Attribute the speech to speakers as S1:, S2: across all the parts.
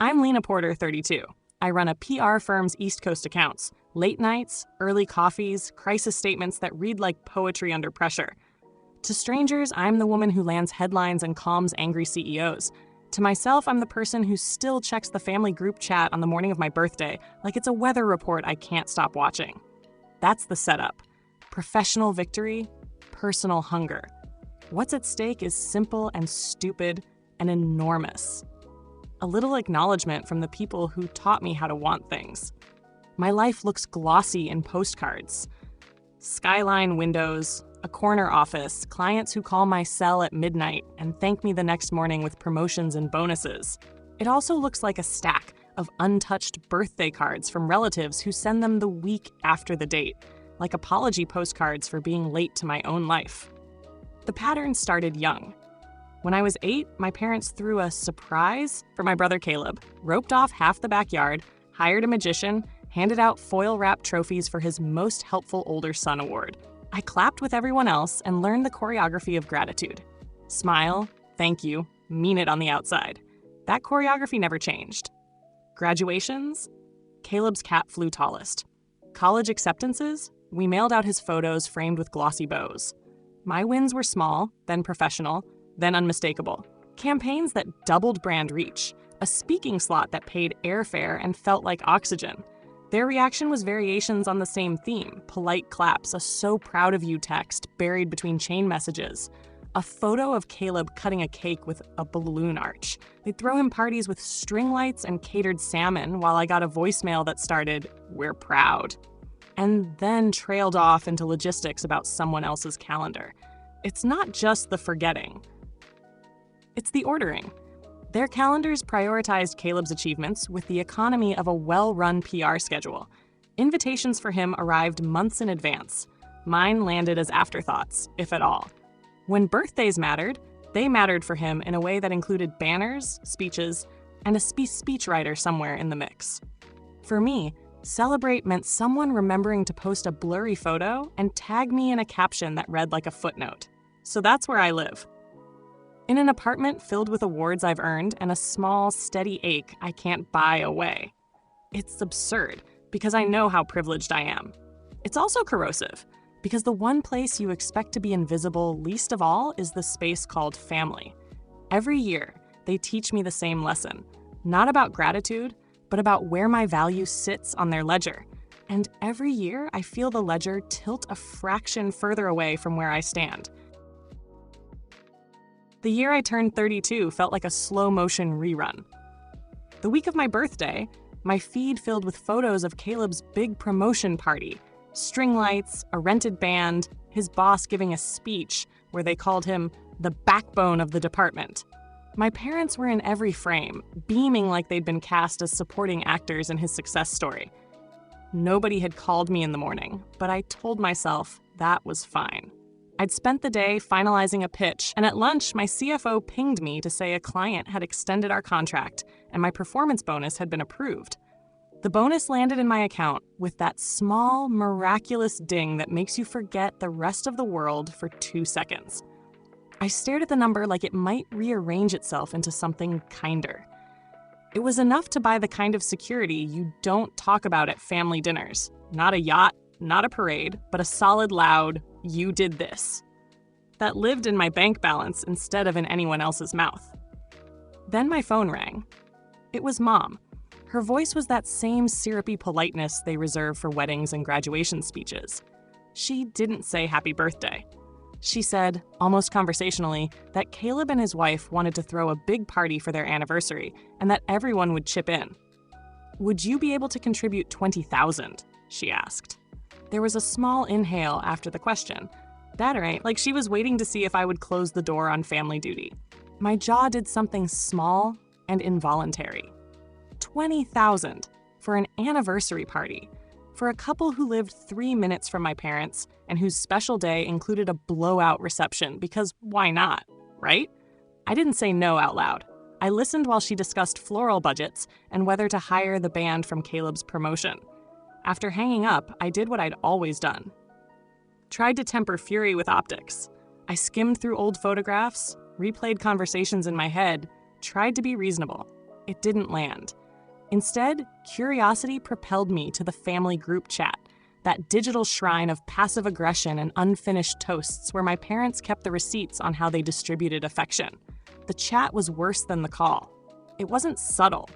S1: I'm Lena Porter, 32. I run a PR firm's East Coast accounts. Late nights, early coffees, crisis statements that read like poetry under pressure. To strangers, I'm the woman who lands headlines and calms angry CEOs. To myself, I'm the person who still checks the family group chat on the morning of my birthday like it's a weather report I can't stop watching. That's the setup. Professional victory, personal hunger. What's at stake is simple and stupid and enormous. A little acknowledgement from the people who taught me how to want things. My life looks glossy in postcards. Skyline windows, a corner office, clients who call my cell at midnight and thank me the next morning with promotions and bonuses. It also looks like a stack of untouched birthday cards from relatives who send them the week after the date, like apology postcards for being late to my own life. The pattern started young. When I was 8, my parents threw a surprise for my brother Caleb, roped off half the backyard, hired a magician, handed out foil-wrapped trophies for his Most Helpful Older Son award. I clapped with everyone else and learned the choreography of gratitude. Smile, thank you, mean it on the outside. That choreography never changed. Graduations? Caleb's cat flew tallest. College acceptances? We mailed out his photos framed with glossy bows. My wins were small, then professional, then unmistakable. Campaigns that doubled brand reach, a speaking slot that paid airfare and felt like oxygen. Their reaction was variations on the same theme, polite claps, a so proud of you text buried between chain messages, a photo of Caleb cutting a cake with a balloon arch. They'd throw him parties with string lights and catered salmon while I got a voicemail that started, "We're proud," and then trailed off into logistics about someone else's calendar. It's not just the forgetting. It's the ordering. Their calendars prioritized Caleb's achievements with the economy of a well-run PR schedule. Invitations for him arrived months in advance. Mine landed as afterthoughts, if at all. When birthdays mattered, they mattered for him in a way that included banners, speeches, and a speechwriter somewhere in the mix. For me, celebrate meant someone remembering to post a blurry photo and tag me in a caption that read like a footnote. So that's where I live. In an apartment filled with awards I've earned and a small, steady ache I can't buy away. It's absurd, because I know how privileged I am. It's also corrosive, because the one place you expect to be invisible least of all is the space called family. Every year, they teach me the same lesson, not about gratitude, but about where my value sits on their ledger. And every year, I feel the ledger tilt a fraction further away from where I stand. The year I turned 32 felt like a slow-motion rerun. The week of my birthday, my feed filled with photos of Caleb's big promotion party, string lights, a rented band, his boss giving a speech where they called him the backbone of the department. My parents were in every frame, beaming like they'd been cast as supporting actors in his success story. Nobody had called me in the morning, but I told myself that was fine. I'd spent the day finalizing a pitch, and at lunch, my CFO pinged me to say a client had extended our contract and my performance bonus had been approved. The bonus landed in my account with that small, miraculous ding that makes you forget the rest of the world for 2 seconds. I stared at the number like it might rearrange itself into something kinder. It was enough to buy the kind of security you don't talk about at family dinners. Not a yacht, not a parade, but a solid, loud, "You did this," that lived in my bank balance instead of in anyone else's mouth. Then my phone rang. It was Mom. Her voice was that same syrupy politeness they reserve for weddings and graduation speeches. She didn't say happy birthday. She said, almost conversationally, that Caleb and his wife wanted to throw a big party for their anniversary and that everyone would chip in. "Would you be able to contribute $20,000? She asked. There was a small inhale after the question. That right, like she was waiting to see if I would close the door on family duty. My jaw did something small and involuntary. $20,000 for an anniversary party. For a couple who lived 3 minutes from my parents and whose special day included a blowout reception because why not, right? I didn't say no out loud. I listened while she discussed floral budgets and whether to hire the band from Caleb's promotion. After hanging up, I did what I'd always done. Tried to temper fury with optics. I skimmed through old photographs, replayed conversations in my head, tried to be reasonable. It didn't land. Instead, curiosity propelled me to the family group chat, that digital shrine of passive aggression and unfinished toasts where my parents kept the receipts on how they distributed affection. The chat was worse than the call. It wasn't subtle.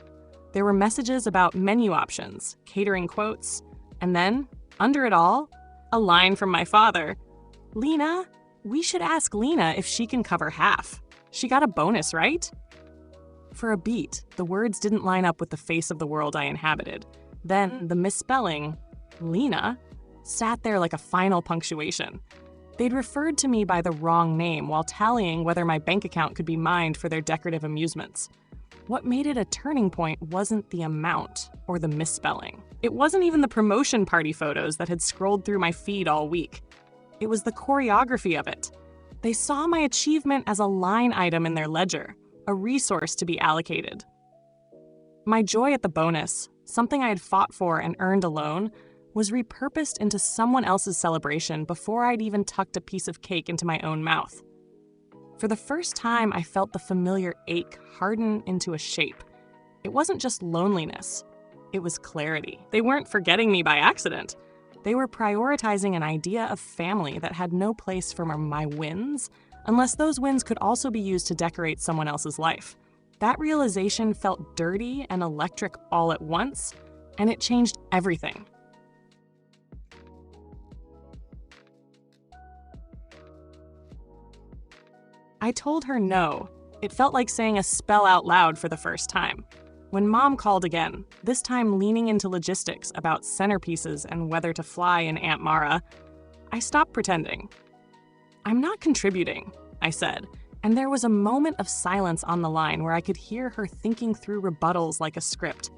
S1: There were messages about menu options, catering quotes, and then, under it all, a line from my father. "Lena, we should ask Lena if she can cover half. She got a bonus, right?" For a beat, the words didn't line up with the face of the world I inhabited. Then the misspelling, Lena, sat there like a final punctuation. They'd referred to me by the wrong name while tallying whether my bank account could be mined for their decorative amusements. What made it a turning point wasn't the amount or the misspelling. It wasn't even the promotion party photos that had scrolled through my feed all week. It was the choreography of it. They saw my achievement as a line item in their ledger, a resource to be allocated. My joy at the bonus, something I had fought for and earned alone, was repurposed into someone else's celebration before I'd even tucked a piece of cake into my own mouth. For the first time, I felt the familiar ache harden into a shape. It wasn't just loneliness. It was clarity. They weren't forgetting me by accident. They were prioritizing an idea of family that had no place for my wins, unless those wins could also be used to decorate someone else's life. That realization felt dirty and electric all at once, and it changed everything. I told her no. It felt like saying a spell out loud for the first time. When Mom called again, this time leaning into logistics about centerpieces and whether to fly in Aunt Mara, I stopped pretending. "I'm not contributing," I said, and there was a moment of silence on the line where I could hear her thinking through rebuttals like a script.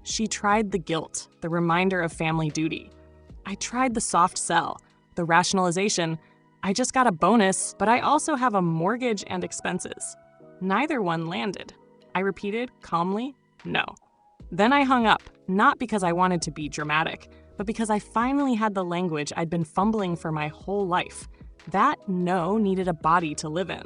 S1: She tried the guilt, the reminder of family duty. I tried the soft sell, the rationalization. I just got a bonus, but I also have a mortgage and expenses. Neither one landed. I repeated calmly, no. Then I hung up, not because I wanted to be dramatic, but because I finally had the language I'd been fumbling for my whole life. That no needed a body to live in.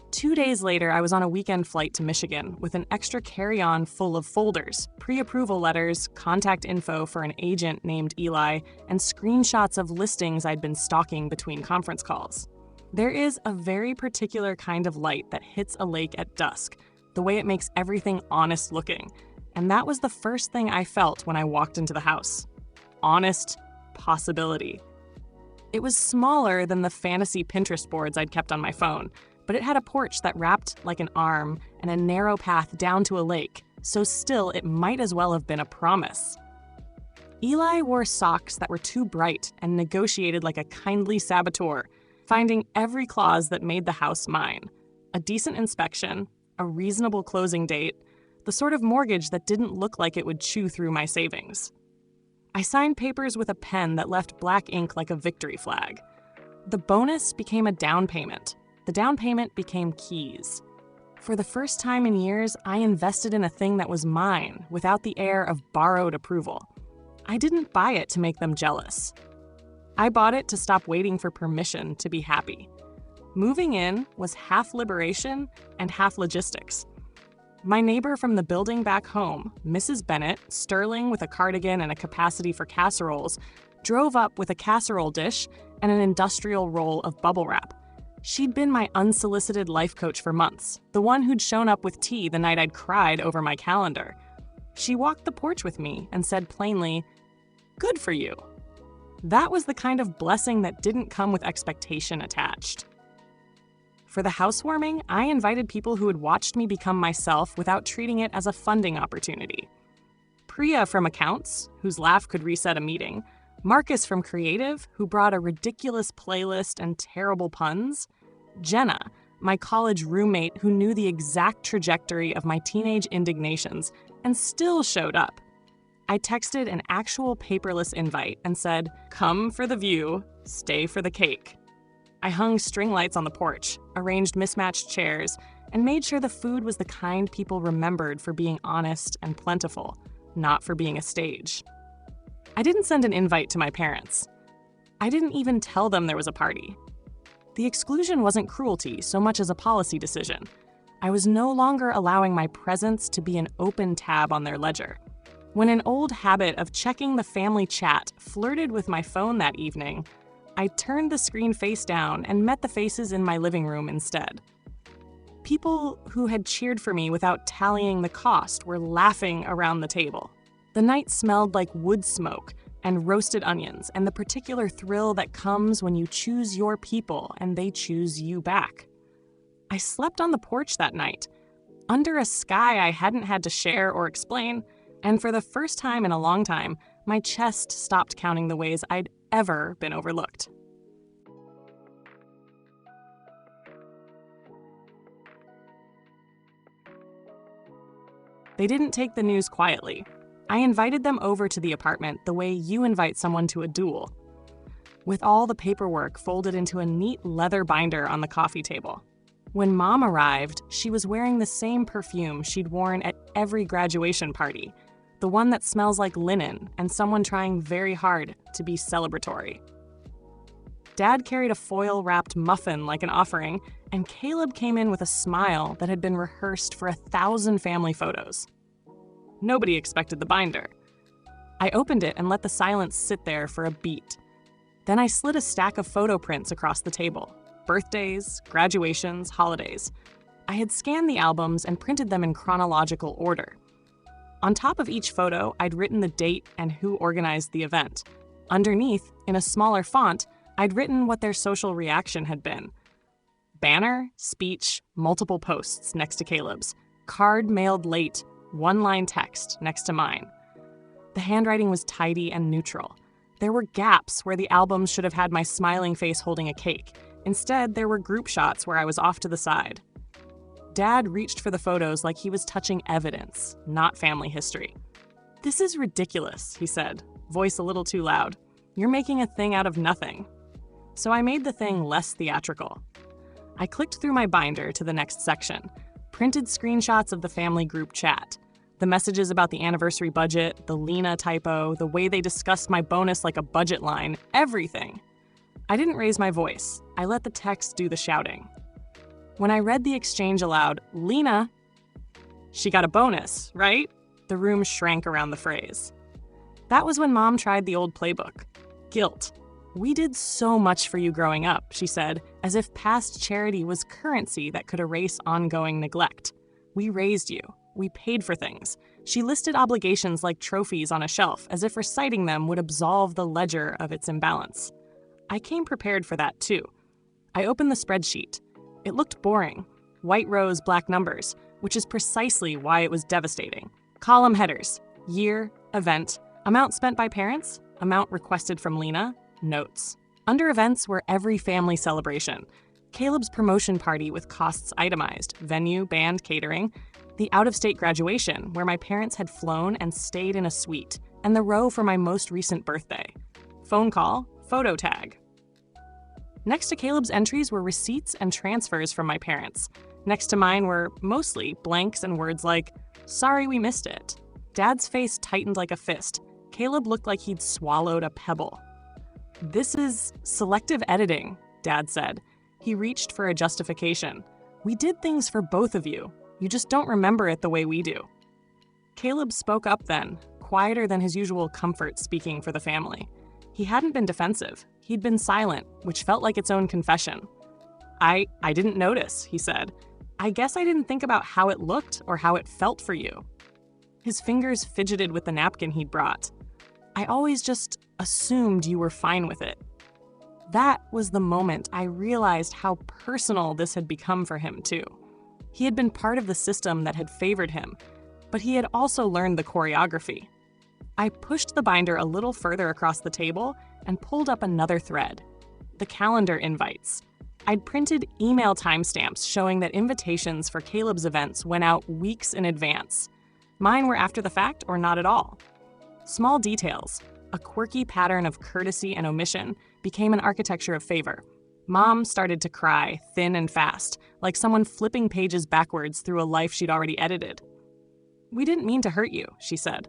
S1: 2 days later, I was on a weekend flight to Michigan with an extra carry-on full of folders, pre-approval letters, contact info for an agent named Eli, and screenshots of listings I'd been stalking between conference calls. There is a very particular kind of light that hits a lake at dusk, the way it makes everything honest looking, and that was the first thing I felt when I walked into the house. Honest possibility. It was smaller than the fantasy Pinterest boards I'd kept on my phone, but it had a porch that wrapped like an arm and a narrow path down to a lake, so still it might as well have been a promise. Eli wore socks that were too bright and negotiated like a kindly saboteur, finding every clause that made the house mine. A decent inspection, a reasonable closing date, the sort of mortgage that didn't look like it would chew through my savings. I signed papers with a pen that left black ink like a victory flag. The bonus became a down payment. The down payment became keys. For the first time in years, I invested in a thing that was mine without the air of borrowed approval. I didn't buy it to make them jealous. I bought it to stop waiting for permission to be happy. Moving in was half liberation and half logistics. My neighbor from the building back home, Mrs. Bennett, sterling with a cardigan and a capacity for casseroles, drove up with a casserole dish and an industrial roll of bubble wrap. She'd been my unsolicited life coach for months, the one who'd shown up with tea the night I'd cried over my calendar. She walked the porch with me and said plainly, "Good for you." That was the kind of blessing that didn't come with expectation attached. For the housewarming, I invited people who had watched me become myself without treating it as a funding opportunity. Priya from accounts, whose laugh could reset a meeting, Marcus from creative, who brought a ridiculous playlist and terrible puns, Jenna, my college roommate who knew the exact trajectory of my teenage indignations and still showed up. I texted an actual paperless invite and said, "Come for the view, stay for the cake." I hung string lights on the porch, arranged mismatched chairs, and made sure the food was the kind people remembered for being honest and plentiful, not for being a stage. I didn't send an invite to my parents. I didn't even tell them there was a party. The exclusion wasn't cruelty so much as a policy decision. I was no longer allowing my presence to be an open tab on their ledger. When an old habit of checking the family chat flirted with my phone that evening, I turned the screen face down and met the faces in my living room instead. People who had cheered for me without tallying the cost were laughing around the table. The night smelled like wood smoke and roasted onions, and the particular thrill that comes when you choose your people and they choose you back. I slept on the porch that night, under a sky I hadn't had to share or explain, and for the first time in a long time, my chest stopped counting the ways I'd ever been overlooked. They didn't take the news quietly. I invited them over to the apartment the way you invite someone to a duel, with all the paperwork folded into a neat leather binder on the coffee table. When Mom arrived, she was wearing the same perfume she'd worn at every graduation party, the one that smells like linen and someone trying very hard to be celebratory. Dad carried a foil-wrapped muffin like an offering, and Caleb came in with a smile that had been rehearsed for 1,000 family photos. Nobody expected the binder. I opened it and let the silence sit there for a beat. Then I slid a stack of photo prints across the table. Birthdays, graduations, holidays. I had scanned the albums and printed them in chronological order. On top of each photo, I'd written the date and who organized the event. Underneath, in a smaller font, I'd written what their social reaction had been. Banner, speech, multiple posts next to Caleb's. Card mailed late, one-line text next to mine. The handwriting was tidy and neutral. There were gaps where the albums should have had my smiling face holding a cake. Instead, there were group shots where I was off to the side. Dad reached for the photos like he was touching evidence, not family history. "This is ridiculous," he said, voice a little too loud. "You're making a thing out of nothing." So I made the thing less theatrical. I clicked through my binder to the next section, printed screenshots of the family group chat, the messages about the anniversary budget, the Lena typo, the way they discussed my bonus like a budget line, everything. I didn't raise my voice. I let the text do the shouting. When I read the exchange aloud, "Lena, she got a bonus, right?" The room shrank around the phrase. That was when Mom tried the old playbook. Guilt. "We did so much for you growing up," she said, as if past charity was currency that could erase ongoing neglect. "We raised you. We paid for things." She listed obligations like trophies on a shelf, as if reciting them would absolve the ledger of its imbalance. I came prepared for that, too. I opened the spreadsheet. It looked boring. White rows, black numbers, which is precisely why it was devastating. Column headers. Year, event, amount spent by parents, amount requested from Lena, notes. Under events were every family celebration. Caleb's promotion party with costs itemized, venue, band, catering, the out-of-state graduation where my parents had flown and stayed in a suite, and the row for my most recent birthday. Phone call, photo tag. Next to Caleb's entries were receipts and transfers from my parents. Next to mine were mostly blanks and words like, "Sorry we missed it." Dad's face tightened like a fist. Caleb looked like he'd swallowed a pebble. "This is selective editing," Dad said. He reached for a justification. "We did things for both of you. You just don't remember it the way we do." Caleb spoke up then, quieter than his usual comfort speaking for the family. He hadn't been defensive. He'd been silent, which felt like its own confession. I didn't notice," he said. "I guess I didn't think about how it looked or how it felt for you." His fingers fidgeted with the napkin he'd brought. "I always just assumed you were fine with it." That was the moment I realized how personal this had become for him, too. He had been part of the system that had favored him, but he had also learned the choreography. I pushed the binder a little further across the table and pulled up another thread. The calendar invites. I'd printed email timestamps showing that invitations for Caleb's events went out weeks in advance. Mine were after the fact or not at all. Small details, a quirky pattern of courtesy and omission, became an architecture of favor. Mom started to cry, thin and fast, like someone flipping pages backwards through a life she'd already edited. "We didn't mean to hurt you," she said.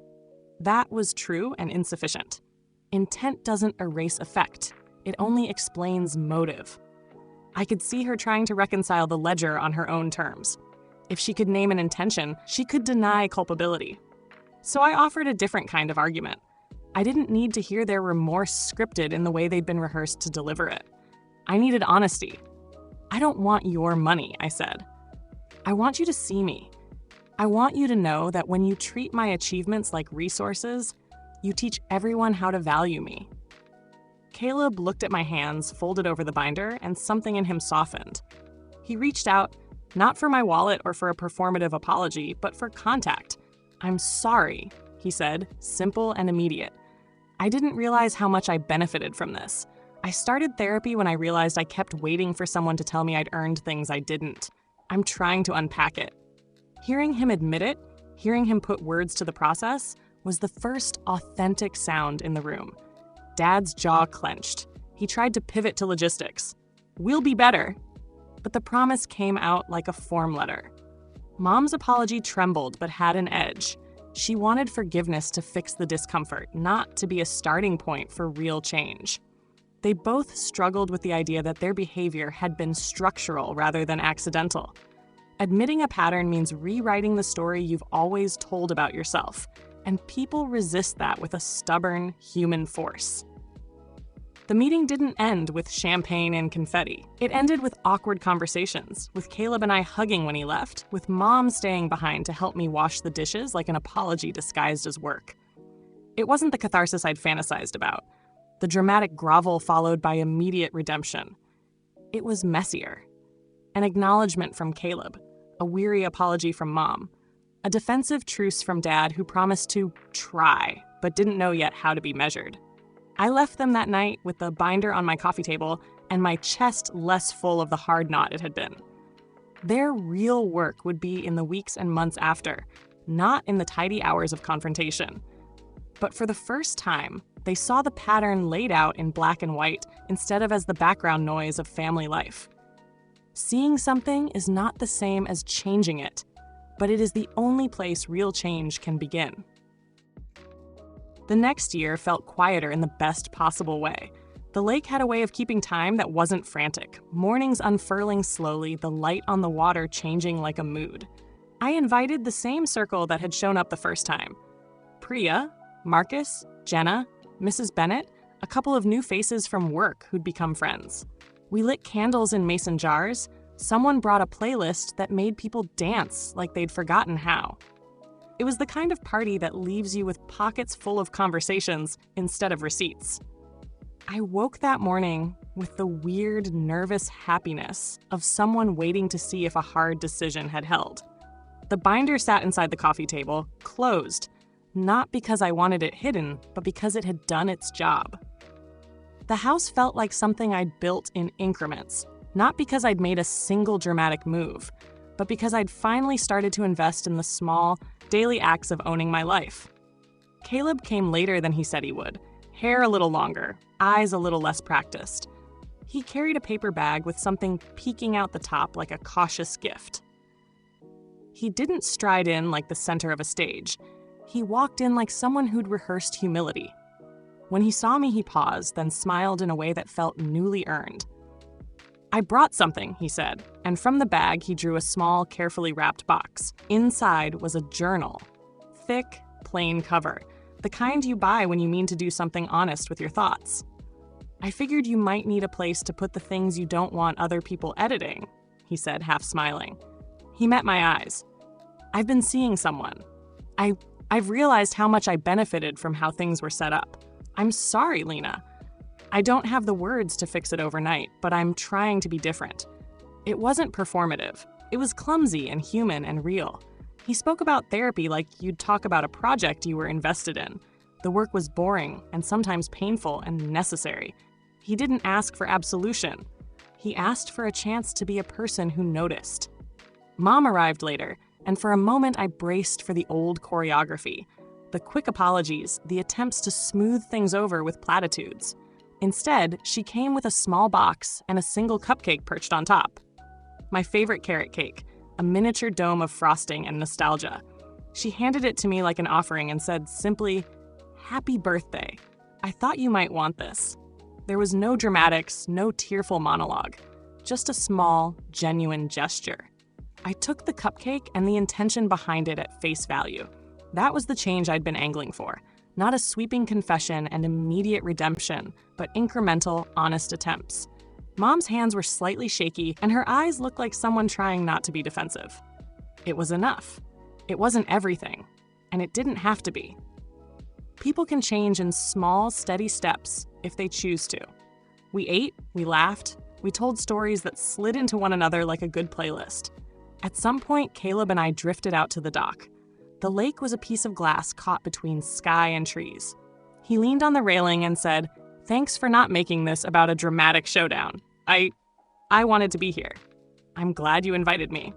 S1: That was true and insufficient. Intent doesn't erase effect. It only explains motive. I could see her trying to reconcile the ledger on her own terms. If she could name an intention, she could deny culpability. So I offered a different kind of argument. I didn't need to hear their remorse scripted in the way they'd been rehearsed to deliver it. I needed honesty. I don't want your money, I said. I want you to see me. I want you to know that when you treat my achievements like resources, you teach everyone how to value me. Caleb looked at my hands folded over the binder, and something in him softened. He reached out, not for my wallet or for a performative apology, but for contact. "I'm sorry," he said, simple and immediate. I didn't realize how much I benefited from this. I started therapy when I realized I kept waiting for someone to tell me I'd earned things I didn't. I'm trying to unpack it. Hearing him admit it, hearing him put words to the process, was the first authentic sound in the room. Dad's jaw clenched. He tried to pivot to logistics. "We'll be better." But the promise came out like a form letter. Mom's apology trembled but had an edge. She wanted forgiveness to fix the discomfort, not to be a starting point for real change. They both struggled with the idea that their behavior had been structural rather than accidental. Admitting a pattern means rewriting the story you've always told about yourself, and people resist that with a stubborn human force. The meeting didn't end with champagne and confetti. It ended with awkward conversations, with Caleb and I hugging when he left, with Mom staying behind to help me wash the dishes like an apology disguised as work. It wasn't the catharsis I'd fantasized about, the dramatic grovel followed by immediate redemption. It was messier. An acknowledgement from Caleb, a weary apology from Mom, a defensive truce from Dad who promised to try, but didn't know yet how to be measured. I left them that night with the binder on my coffee table and my chest less full of the hard knot it had been. Their real work would be in the weeks and months after, not in the tidy hours of confrontation. But for the first time, they saw the pattern laid out in black and white instead of as the background noise of family life. Seeing something is not the same as changing it, but it is the only place real change can begin. The next year felt quieter in the best possible way. The lake had a way of keeping time that wasn't frantic, mornings unfurling slowly, the light on the water changing like a mood. I invited the same circle that had shown up the first time. Priya, Marcus, Jenna, Mrs. Bennett, a couple of new faces from work who'd become friends. We lit candles in mason jars. Someone brought a playlist that made people dance like they'd forgotten how. It was the kind of party that leaves you with pockets full of conversations instead of receipts. I woke that morning with the weird, nervous happiness of someone waiting to see if a hard decision had held. The binder sat inside the coffee table, closed, not because I wanted it hidden, but because it had done its job. The house felt like something I'd built in increments, not because I'd made a single dramatic move, but because I'd finally started to invest in the small, daily acts of owning my life. Caleb came later than he said he would, hair a little longer, eyes a little less practiced. He carried a paper bag with something peeking out the top like a cautious gift. He didn't stride in like the center of a stage. He walked in like someone who'd rehearsed humility. When he saw me, he paused, then smiled in a way that felt newly earned. "I brought something," he said, and from the bag he drew a small, carefully wrapped box. Inside was a journal. Thick, plain cover, the kind you buy when you mean to do something honest with your thoughts. "I figured you might need a place to put the things you don't want other people editing," he said, half smiling. He met my eyes. "I've been seeing someone. I've realized how much I benefited from how things were set up. I'm sorry, Lena. I don't have the words to fix it overnight, but I'm trying to be different." It wasn't performative. It was clumsy and human and real. He spoke about therapy like you'd talk about a project you were invested in. The work was boring and sometimes painful and necessary. He didn't ask for absolution. He asked for a chance to be a person who noticed. Mom arrived later, and for a moment I braced for the old choreography. The quick apologies, the attempts to smooth things over with platitudes. Instead, she came with a small box and a single cupcake perched on top. My favorite carrot cake, a miniature dome of frosting and nostalgia. She handed it to me like an offering and said simply, "Happy birthday. I thought you might want this." There was no dramatics, no tearful monologue, just a small, genuine gesture. I took the cupcake and the intention behind it at face value. That was the change I'd been angling for. Not a sweeping confession and immediate redemption, but incremental, honest attempts. Mom's hands were slightly shaky, and her eyes looked like someone trying not to be defensive. It was enough. It wasn't everything, and it didn't have to be. People can change in small, steady steps if they choose to. We ate, we laughed, we told stories that slid into one another like a good playlist. At some point, Caleb and I drifted out to the dock. The lake was a piece of glass caught between sky and trees. He leaned on the railing and said, "Thanks for not making this about a dramatic showdown. I wanted to be here. I'm glad you invited me."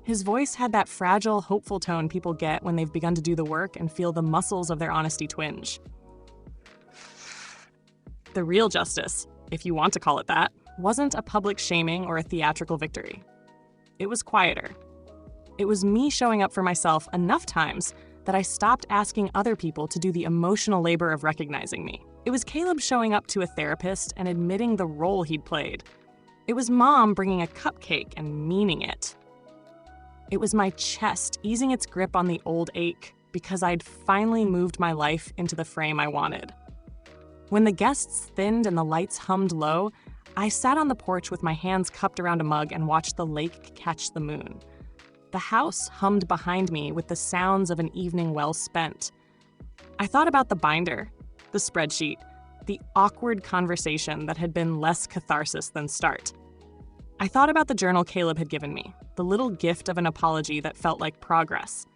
S1: His voice had that fragile, hopeful tone people get when they've begun to do the work and feel the muscles of their honesty twinge. The real justice, if you want to call it that, wasn't a public shaming or a theatrical victory. It was quieter. It was me showing up for myself enough times that I stopped asking other people to do the emotional labor of recognizing me. It was Caleb showing up to a therapist and admitting the role he'd played. It was Mom bringing a cupcake and meaning it. It was my chest easing its grip on the old ache because I'd finally moved my life into the frame I wanted. When the guests thinned and the lights hummed low, I sat on the porch with my hands cupped around a mug and watched the lake catch the moon. The house hummed behind me with the sounds of an evening well spent. I thought about the binder, the spreadsheet, the awkward conversation that had been less catharsis than start. I thought about the journal Caleb had given me, the little gift of an apology that felt like progress.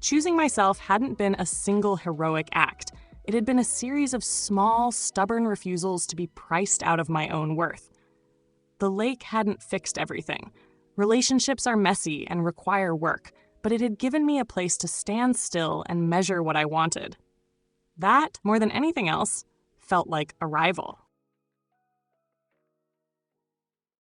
S1: Choosing myself hadn't been a single heroic act. It had been a series of small, stubborn refusals to be priced out of my own worth. The lake hadn't fixed everything. Relationships are messy and require work, but it had given me a place to stand still and measure what I wanted. That, more than anything else, felt like arrival.